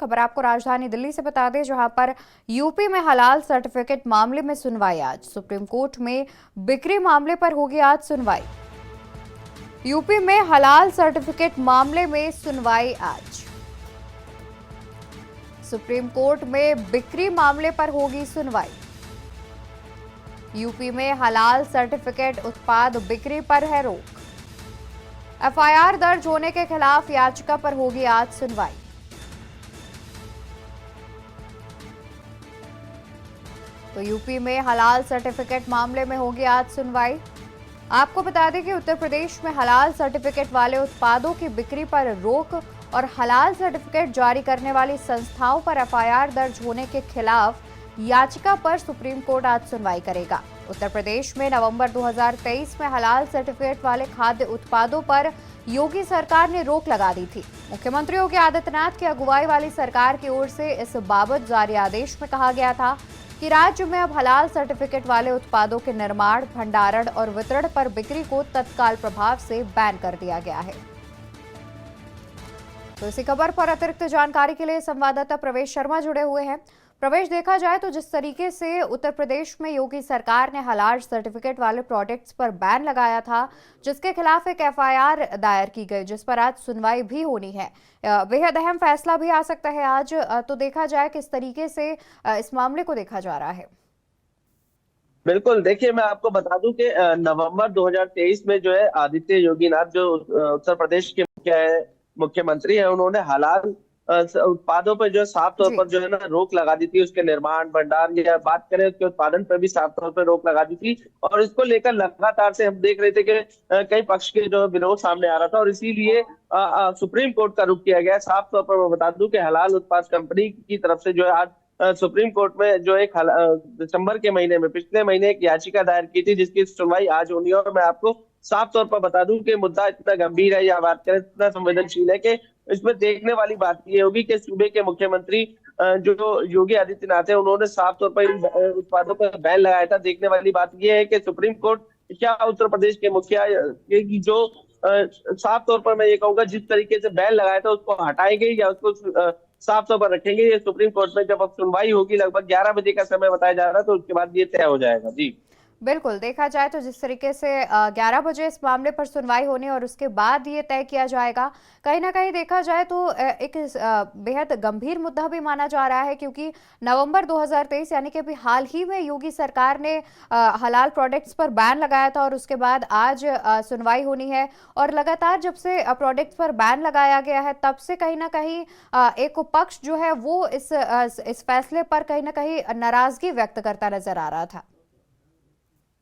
खबर आपको राजधानी दिल्ली से बता दें, जहां पर यूपी में हलाल सर्टिफिकेट मामले में सुनवाई आज। सुप्रीम कोर्ट में बिक्री मामले पर होगी आज सुनवाई। यूपी में हलाल सर्टिफिकेट मामले में सुनवाई आज। सुप्रीम कोर्ट में बिक्री मामले पर होगी सुनवाई। यूपी में हलाल सर्टिफिकेट उत्पाद बिक्री पर है रोक। एफआईआर दर्ज होने के खिलाफ याचिका पर होगी आज सुनवाई। तो यूपी में हलाल सर्टिफिकेट मामले में होगी आज सुनवाई। आपको बता दें कि उत्तर प्रदेश में हलाल सर्टिफिकेट वाले उत्पादों की बिक्री पर रोक और हलाल सर्टिफिकेट जारी करने वाली संस्थाओं पर एफआईआर दर्ज होने के खिलाफ याचिका पर सुप्रीम कोर्ट आज सुनवाई करेगा। उत्तर प्रदेश में नवंबर 2023 में हलाल सर्टिफिकेट वाले खाद्य उत्पादों पर योगी सरकार ने रोक लगा दी थी। मुख्यमंत्री योगी आदित्यनाथ की अगुवाई वाली सरकार की ओर से इस बाबत जारी आदेश में कहा गया था कि राज्य में अब हलाल सर्टिफिकेट वाले उत्पादों के निर्माण, भंडारण और वितरण पर बिक्री को तत्काल प्रभाव से बैन कर दिया गया है। तो इसी खबर पर अतिरिक्त जानकारी के लिए संवाददाता प्रवेश शर्मा जुड़े हुए हैं। प्रवेश, देखा जाए तो जिस तरीके से उत्तर प्रदेश में योगी सरकार ने हलाल सर्टिफिकेट वाले प्रोडक्ट्स पर बैन लगाया था, जिसके खिलाफ एक एफआईआर दायर की गई, जिस पर आज सुनवाई भी होनी है। बेहद अहम फैसला भी आ सकता है आज। तो देखा जाए किस तरीके से इस मामले को देखा जा रहा है। बिल्कुल, देखिए मैं आपको बता दूं कि नवंबर 2023 में जो है आदित्य योगीनाथ जो उत्तर प्रदेश के मुख्यमंत्री हैं, उन्होंने हलाल उत्पादों पर जो है साफ तौर जी। पर जो है ना रोक लगा दी थी। उसके निर्माण, भंडार या बात करें उसके उत्पादन पर भी साफ तौर पर रोक लगा दी थी। और इसको लेकर लगातार से हम देख रहे थे कि कई पक्ष के जो विरोध सामने आ रहा था और इसीलिए सुप्रीम कोर्ट का रुख किया गया। साफ तौर पर मैं बता दूं कि हलाल उत्पाद कंपनी की तरफ से जो है आज सुप्रीम कोर्ट में जो एक दिसंबर के महीने में पिछले महीने एक याचिका दायर की थी, जिसकी सुनवाई आज होनी है। और मैं आपको साफ तौर पर बता दूं कि मुद्दा इतना गंभीर है या बात करें इतना संवेदनशील है कि इसमें देखने वाली बात ये होगी कि सूबे के मुख्यमंत्री जो योगी आदित्यनाथ है, उन्होंने साफ तौर पर इन उत्पादों पर बैन लगाया था। देखने वाली बात यह है कि सुप्रीम कोर्ट क्या उत्तर प्रदेश के मुखिया की जो साफ तौर पर मैं ये कहूंगा जिस तरीके से बैन लगाया था उसको हटाएंगे या उसको साफ तौर पर रखेंगे। ये सुप्रीम कोर्ट में जब अब सुनवाई होगी, लगभग 11 बजे का समय बताया जा रहा है, तो उसके बाद ये तय हो जाएगा। जी बिल्कुल, देखा जाए तो जिस तरीके से 11 बजे इस मामले पर सुनवाई होनी और उसके बाद ये तय किया जाएगा, कहीं ना कहीं देखा जाए तो एक बेहद गंभीर मुद्दा भी माना जा रहा है, क्योंकि नवंबर 2023 यानी कि अभी हाल ही में योगी सरकार ने हलाल प्रोडक्ट्स पर बैन लगाया था और उसके बाद आज सुनवाई होनी है। और लगातार जब से प्रोडक्ट्स पर बैन लगाया गया है, तब से कहीं ना कहीं एक पक्ष जो है वो इस फैसले पर कहीं ना कहीं नाराजगी व्यक्त करता नजर आ रहा था।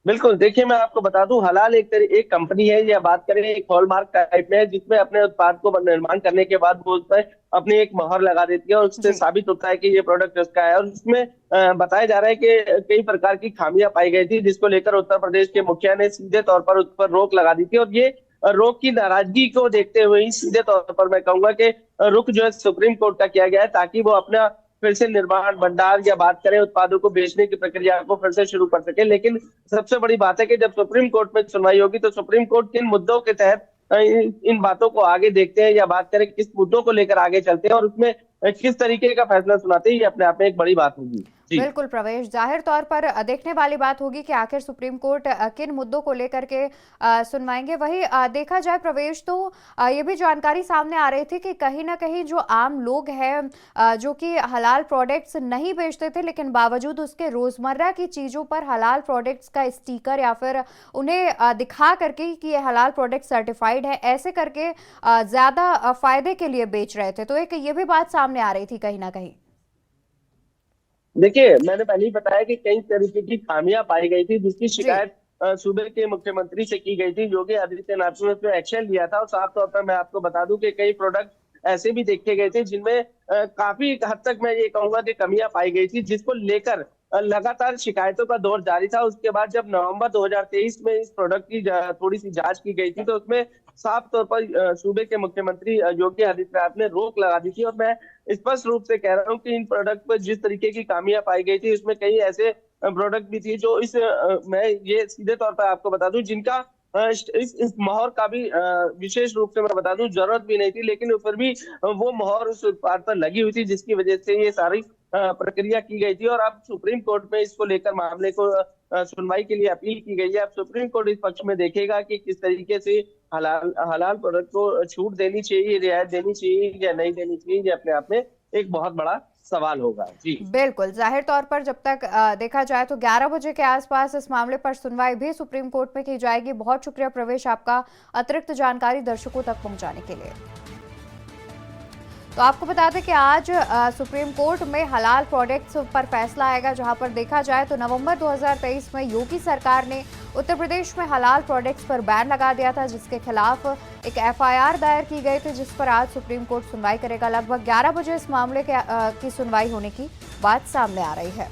बिल्कुल, देखिए मैं आपको बता दूं, हलाल एक कंपनी है या बात करें एक हॉलमार्क टाइप में है, जिसमें अपने उत्पाद को निर्माण करने के बाद वो उस पर अपनी एक मोहर लगा देती है और उससे जी। साबित होता है कि ये प्रोडक्ट उसका है। और उसमें बताया जा रहा है कि कई प्रकार की खामियां पाई गई थी, जिसको लेकर उत्तर प्रदेश के मुखिया ने सीधे तौर पर उस पर रोक लगा दी थी। और ये रोक की नाराजगी को देखते हुए ही सीधे तौर पर मैं कहूंगा कि रुख जो है सुप्रीम कोर्ट का किया गया है, ताकि वो अपना फिर से निर्माण, भंडार या बात करें उत्पादों को बेचने की प्रक्रिया को फिर से शुरू कर सके। लेकिन सबसे बड़ी बात है कि जब सुप्रीम कोर्ट में सुनवाई होगी तो सुप्रीम कोर्ट किन मुद्दों के तहत इन बातों को आगे देखते हैं या बात करें किस मुद्दों को लेकर आगे चलते हैं और उसमें किस तरीके का फैसला सुनाते हैं, ये अपने आप में एक बड़ी बात होगी। जी बिल्कुल प्रवेश, जाहिर तौर पर देखने वाली बात होगी कि आखिर सुप्रीम कोर्ट किन मुद्दों को लेकर के सुनवाएंगे। वही देखा जाए प्रवेश, तो ये भी जानकारी सामने आ रही थी कि कहीं ना कहीं जो आम लोग हैं जो कि हलाल प्रोडक्ट्स नहीं बेचते थे, लेकिन बावजूद उसके रोजमर्रा की चीजों पर हलाल प्रोडक्ट्स का स्टिकर या फिर उन्हें दिखा करके कि ये हलाल प्रोडक्ट सर्टिफाइड है, ऐसे करके ज्यादा फायदे के लिए बेच रहे थे। तो एक ये भी बात सामने आ रही थी कहीं ना कहीं। देखिए, मैंने पहले ही बताया कि कई तरीके की खामियां पाई गई थी, जिसकी जी। शिकायत सूबे के मुख्यमंत्री से की गई थी। योगी आदित्यनाथ ने उस पर एक्शन लिया था और साफ तौर पर मैं आपको बता दूं कि कई प्रोडक्ट ऐसे भी देखे गए थे जिनमें काफी हद तक मैं ये कहूंगा कि कमियां पाई गई थी, जिसको लेकर लगातार शिकायतों का दौर जारी था। उसके बाद जब नवंबर 2023 में इस प्रोडक्ट की थोड़ी सी जांच की गई थी, तो उसमें साफ तौर पर सूबे के मुख्यमंत्री योगी आदित्यनाथ ने रोक लगा दी थी। और मैं स्पष्ट रूप से कह रहा हूँ कि इन प्रोडक्ट पर जिस तरीके की खामियां पाई गई थी, उसमें कई ऐसे प्रोडक्ट भी थी जो मैं ये सीधे तौर पर आपको बता दूं जिनका इस मोहर का भी विशेष रूप से मैं बता दूं जरूरत भी नहीं थी, लेकिन फिर भी वो मोहर उस उत्पाद पर लगी हुई थी, जिसकी वजह से ये सारी प्रक्रिया की गई थी। और अब सुप्रीम कोर्ट में इसको लेकर मामले को सुनवाई के लिए अपील की गई है। अब सुप्रीम कोर्ट इस पक्ष में देखेगा कि किस तरीके से हलाल हलाल प्रोडक्ट को छूट देनी चाहिए, रियायत देनी चाहिए या नहीं देनी चाहिए। ये अपने आप में एक बहुत बड़ा सवाल होगा। जी बिल्कुल, जाहिर तौर पर जब तक देखा जाए तो 11 बजे के आसपास इस मामले पर सुनवाई भी सुप्रीम कोर्ट में की जाएगी। बहुत शुक्रिया प्रवेश आपका अतिरिक्त जानकारी दर्शकों तक पहुंचाने के लिए। तो आपको बता दें कि आज सुप्रीम कोर्ट में हलाल प्रोडक्ट्स पर फैसला आएगा, जहां पर देखा जाए तो नवंबर 2023 में योगी सरकार ने उत्तर प्रदेश में हलाल प्रोडक्ट्स पर बैन लगा दिया था, जिसके खिलाफ एक एफआईआर दायर की गई थी, जिस पर आज सुप्रीम कोर्ट सुनवाई करेगा। लगभग 11 बजे इस मामले की सुनवाई होने की बात सामने आ रही है।